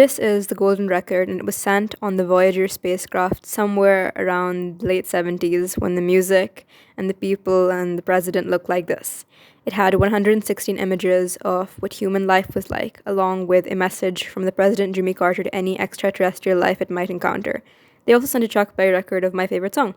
This is the golden record, and it was sent on the Voyager spacecraft somewhere around late 70s when the music and the people and the president looked like this. It had 116 images of what human life was like, along with a message from the President Jimmy Carter to any extraterrestrial life it might encounter. They also sent a Chuck Berry record of my favorite song.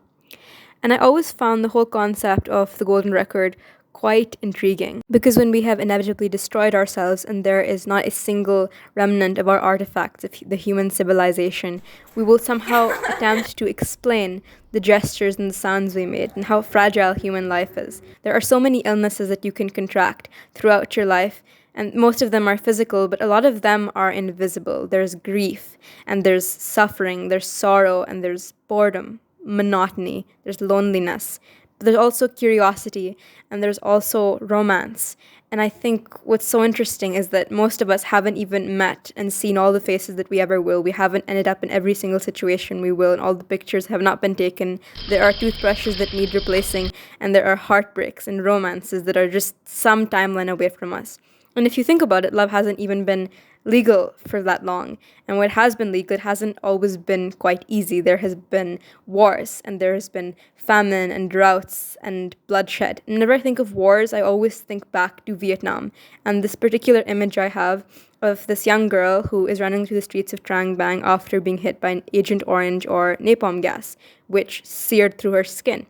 And I always found the whole concept of the golden record quite intriguing because when we have inevitably destroyed ourselves and there is not a single remnant of our artifacts of the human civilization, we will somehow attempt to explain the gestures and the sounds we made and how fragile human life is. There are so many illnesses that you can contract throughout your life, and most of them are physical, but a lot of them are invisible. There's grief, and there's suffering, there's sorrow, and there's boredom, monotony, there's loneliness. But there's also curiosity, and there's also romance. And I think what's so interesting is that most of us haven't even met and seen all the faces that we ever will. We haven't ended up in every single situation we will, and all the pictures have not been taken. There are toothbrushes that need replacing, and there are heartbreaks and romances that are just some timeline away from us. And if you think about it, love hasn't even been legal for that long. And what has been legal, it hasn't always been quite easy. There has been wars, and there has been famine and droughts and bloodshed. And whenever I think of wars, I always think back to Vietnam. And this particular image I have of this young girl who is running through the streets of Trang Bang after being hit by an Agent Orange or napalm gas, which seared through her skin.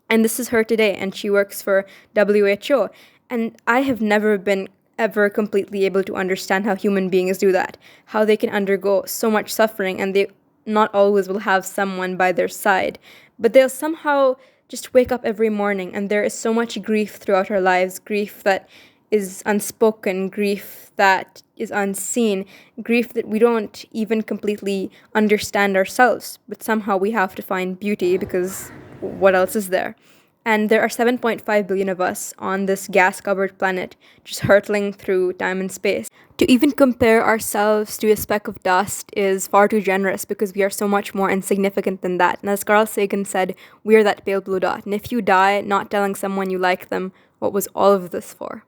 And this is her today, and she works for WHO. And I have never been ever completely able to understand how human beings do that, how they can undergo so much suffering, and they not always will have someone by their side, but they'll somehow just wake up every morning, and there is so much grief throughout our lives, grief that is unspoken, grief that is unseen, grief that we don't even completely understand ourselves, but somehow we have to find beauty because what else is there? And there are 7.5 billion of us on this gas-covered planet, just hurtling through time and space. To even compare ourselves to a speck of dust is far too generous because we are so much more insignificant than that. And as Carl Sagan said, we are that pale blue dot. And if you die not telling someone you like them, what was all of this for?